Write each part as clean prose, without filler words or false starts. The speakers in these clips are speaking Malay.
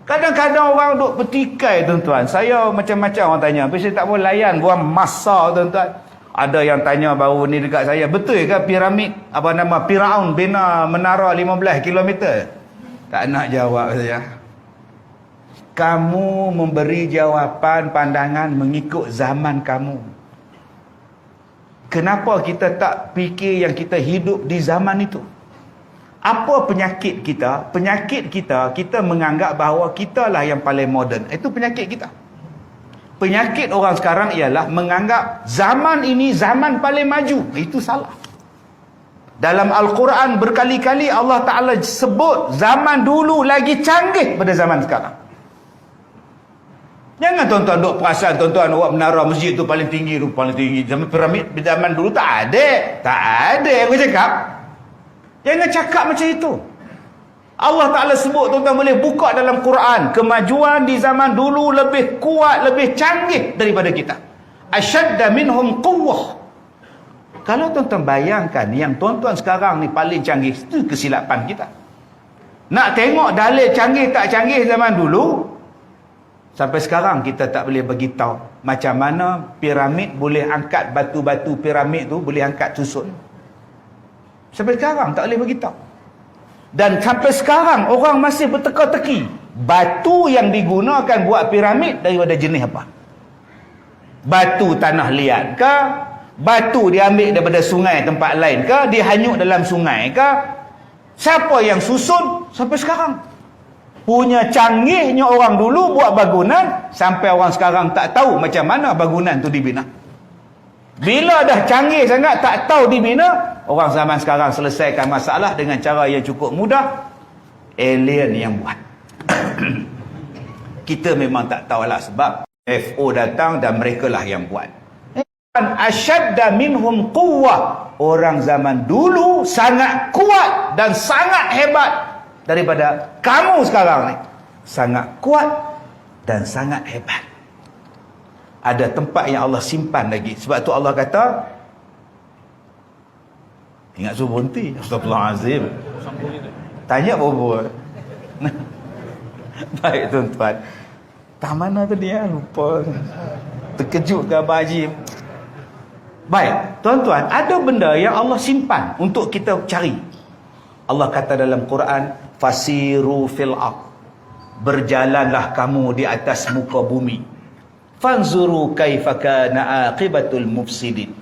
Kadang-kadang orang duk petikai, tuan-tuan. Saya macam-macam orang tanya. Tapi saya tak boleh layan. Buang masa, tuan-tuan. Ada yang tanya baru ni dekat saya. Betul ke piramid, apa nama, Firaun bina menara 15 kilometer? Tak nak jawab saya. Kamu memberi jawapan, pandangan mengikut zaman kamu. Kenapa kita tak fikir yang kita hidup di zaman itu? Apa penyakit kita? Penyakit kita, kita menganggap bahawa kita lah yang paling moden. Itu penyakit kita. Penyakit orang sekarang ialah menganggap zaman ini zaman paling maju. Itu salah. Dalam Al-Quran berkali-kali Allah Ta'ala sebut zaman dulu lagi canggih pada zaman sekarang. Jangan tuan-tuan duk perasan tuan-tuan awak menara masjid tu paling tinggi tu, paling tinggi. Zaman piramid zaman dulu tak ada. Tak ada aku cakap. Jangan cakap macam itu. Allah Ta'ala sebut, tuan-tuan boleh buka dalam Quran. Kemajuan di zaman dulu lebih kuat, lebih canggih daripada kita. Asyadda minhum quwwah. Kalau tuan-tuan bayangkan yang tuan-tuan sekarang ni paling canggih, itu kesilapan kita. Nak tengok dalil canggih tak canggih zaman dulu, sampai sekarang kita tak boleh beritahu macam mana piramid boleh angkat batu-batu piramid tu, boleh angkat susun. Sampai sekarang tak boleh beritahu. Dan sampai sekarang orang masih berteka-teki batu yang digunakan buat piramid daripada jenis apa? Batu tanah liat ke? Batu diambil daripada sungai tempat lain ke? Dihanyut dalam sungai ke? Siapa yang susun? Sampai sekarang. Punya canggihnya orang dulu buat bangunan, sampai orang sekarang tak tahu macam mana bangunan tu dibina. Bila dah canggih sangat tak tahu dibina, orang zaman sekarang selesaikan masalah dengan cara yang cukup mudah. Alien yang buat. Kita memang tak tahulah sebab FO datang dan mereka lah yang buat. Asyadda minhum quwwah. Orang zaman dulu sangat kuat dan sangat hebat daripada kamu sekarang ni. Sangat kuat dan sangat hebat. Ada tempat yang Allah simpan lagi. Sebab tu Allah kata, ingat suruh berhenti. Astagfirullahalazim. Tanya apa-apa. Baik tuan-tuan. Tak mana tadi ya? Lupa. Terkejut ke Abah Haji. Baik, tuan-tuan, ada benda yang Allah simpan untuk kita cari. Allah kata dalam Quran, fasiru fil ard. Berjalanlah kamu di atas muka bumi. Fanzuru kaifa kana aqibatul mufsidin.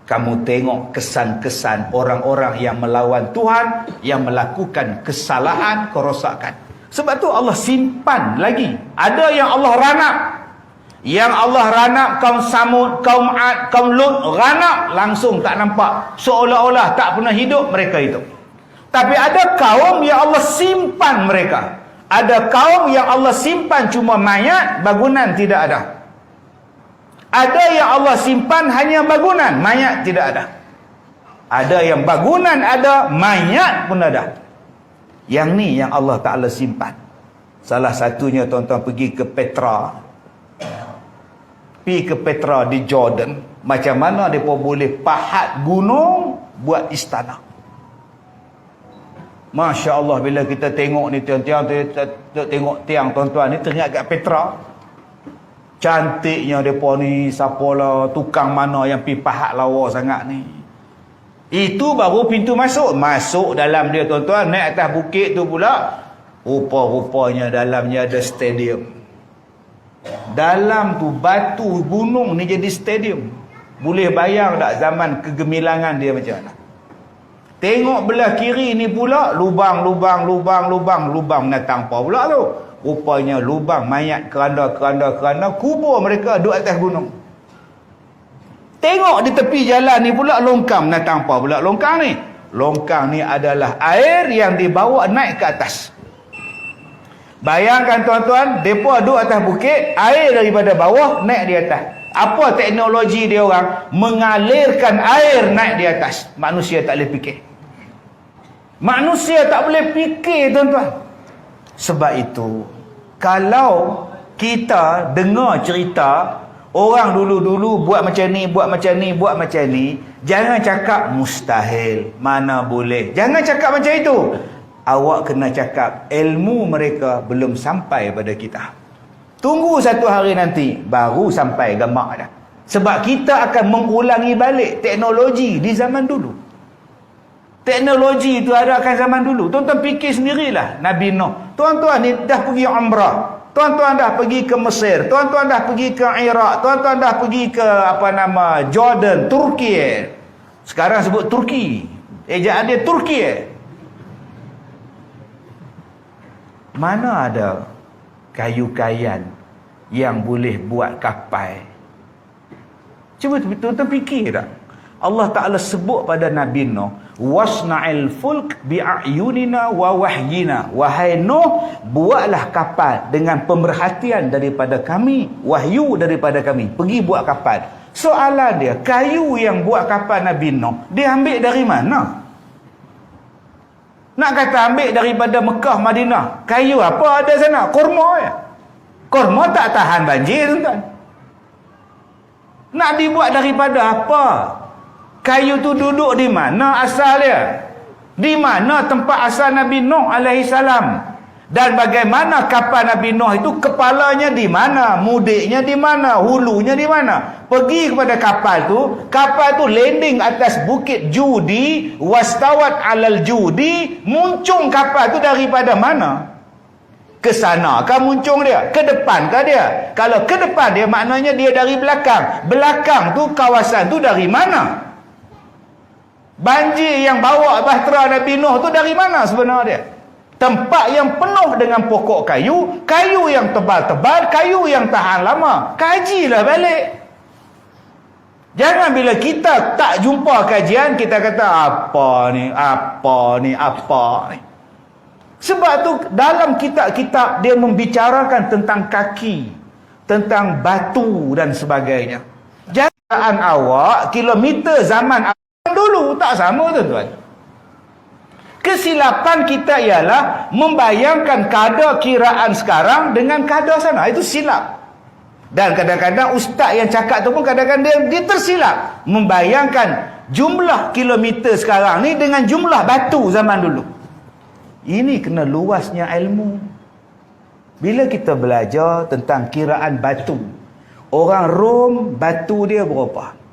Kamu tengok kesan-kesan orang-orang yang melawan Tuhan, yang melakukan kesalahan, kerosakan. Sebab tu Allah simpan lagi. Ada yang Allah ranap. Yang Allah ranap kaum Samud, kaum Ad, kaum Lut, ranap langsung tak nampak. Seolah-olah tak pernah hidup mereka itu. Tapi ada kaum yang Allah simpan mereka. Ada kaum yang Allah simpan cuma mayat, bangunan tidak ada. Ada yang Allah simpan hanya bangunan, mayat tidak ada. Ada yang bangunan ada, mayat pun ada. Yang ni yang Allah Ta'ala simpan. Salah satunya tuan-tuan pergi ke Petra. Pergi ke Petra di Jordan. Macam mana mereka boleh pahat gunung buat istana. Masya Allah, bila kita tengok ni tiang-tiang, tengok tiang tuan-tuan ni teringat kat Petra. Cantiknya mereka ni, siapalah tukang mana yang pergi pahat lawa sangat ni. Itu baru pintu masuk. Masuk dalam dia tuan-tuan, naik atas bukit tu pula, rupa-rupanya dalamnya ada stadium. Dalam tu batu gunung ni jadi stadium. Boleh bayang tak zaman kegemilangan dia macam mana? Tengok belah kiri ni pula, lubang binatang apa pula tu? Rupanya lubang mayat, keranda kubur mereka duduk atas gunung. Tengok di tepi jalan ni pula longkang binatang apa pula longkang ni? Longkang ni adalah air yang dibawa naik ke atas. Bayangkan tuan-tuan, mereka duduk atas bukit, air daripada bawah naik di atas. Apa teknologi dia orang? Mengalirkan air naik di atas. Manusia tak boleh fikir. Manusia tak boleh fikir tuan-tuan. Sebab itu, kalau kita dengar cerita orang dulu-dulu buat macam ni, jangan cakap mustahil, mana boleh. Jangan cakap macam itu. awak kena cakap ilmu mereka belum sampai pada kita. Tunggu satu hari nanti baru sampai gambar dah. Sebab kita akan mengulangi balik teknologi di zaman dulu. Teknologi itu ada akan zaman dulu. Tuan-tuan fikir sendirilah Nabi Nuh. Tuan-tuan ni dah pergi umrah. Tuan-tuan dah pergi ke Mesir. Tuan-tuan dah pergi ke Iraq. Tuan-tuan dah pergi ke Jordan, Turki. Sekarang sebut Turki. Ejaan dia Turki. Mana ada kayu kayan yang boleh buat kapal? Cuba tuan-tuan fikir tak? Allah Ta'ala sebut pada Nabi Nuh, wasna'il fulk bi'ayunina wa wahyina. Wahai Nuh, buatlah kapal dengan pemerhatian daripada kami, wahyu daripada kami. Pergi buat kapal. Soalan dia, kayu yang buat kapal Nabi Nuh, dia ambil dari mana? Nak kata ambil daripada Mekah, Madinah. Kayu apa ada sana? Kurma ya. Kurma tak tahan banjir, tuan-tuan. Nak dibuat daripada apa? Kayu tu duduk di mana asal dia? Di mana tempat asal Nabi Nuh alaihi salam? Dan bagaimana kapal Nabi Nuh itu, kepalanya di mana? Mudiknya di mana? Hulunya di mana? Pergi kepada kapal tu landing atas bukit Judi, wastawat alal Judi. Muncung kapal tu daripada mana? Ke sana kah muncung dia? Ke depan kah dia? Kalau ke depan dia, maknanya dia dari belakang. Belakang tu, kawasan tu dari mana? Banjir yang bawa bahtera Nabi Nuh tu dari mana sebenarnya? Tempat yang penuh dengan pokok kayu, kayu yang tebal-tebal, kayu yang tahan lama. Kajilah balik. Jangan bila kita tak jumpa kajian, kita kata apa ni. Sebab tu dalam kitab-kitab dia membicarakan tentang kaki, tentang batu dan sebagainya. Jangan awak kilometer zaman dulu tak sama, tuan-tuan. Kesilapan kita ialah membayangkan kadar kiraan sekarang dengan kadar sana. Itu silap. Dan kadang-kadang ustaz yang cakap tu pun kadang-kadang dia tersilap membayangkan jumlah kilometer sekarang ni dengan jumlah batu zaman dulu. Ini kena luasnya ilmu. Bila kita belajar tentang kiraan batu, orang Rom batu dia berapa?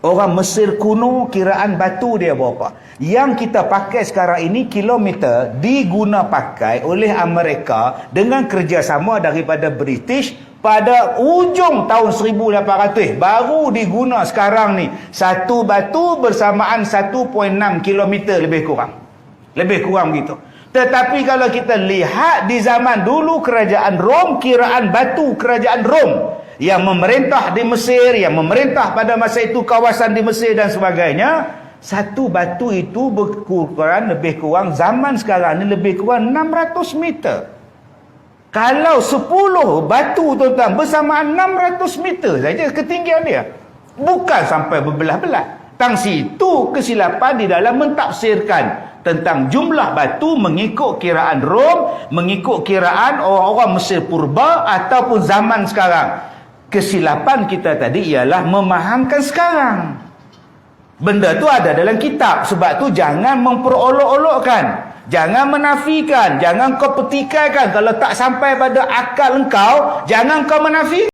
Orang Mesir kuno kiraan batu dia berapa? Yang kita pakai sekarang ini kilometer diguna pakai oleh Amerika dengan kerjasama daripada British pada ujung tahun 1800. Baru diguna sekarang ni. Satu batu bersamaan 1.6 kilometer lebih kurang. Lebih kurang gitu. Tetapi kalau kita lihat di zaman dulu kerajaan Rom, kiraan batu kerajaan Rom yang memerintah di Mesir, yang memerintah pada masa itu kawasan di Mesir dan sebagainya, satu batu itu berkurang lebih kurang zaman sekarang ni lebih kurang 600 meter. Kalau 10 batu, tuan-tuan, bersamaan 600 meter saja ketinggian dia, bukan sampai berbelah-belah. Tang situ kesilapan di dalam mentafsirkan tentang jumlah batu mengikut kiraan Rom, mengikut kiraan orang-orang Mesir purba ataupun zaman sekarang. Kesilapan kita tadi ialah memahamkan sekarang. Benda tu ada dalam kitab. Sebab tu jangan memperolok-olokkan. Jangan menafikan. Jangan kau petikaikan. Kalau tak sampai pada akal engkau, jangan kau menafikan.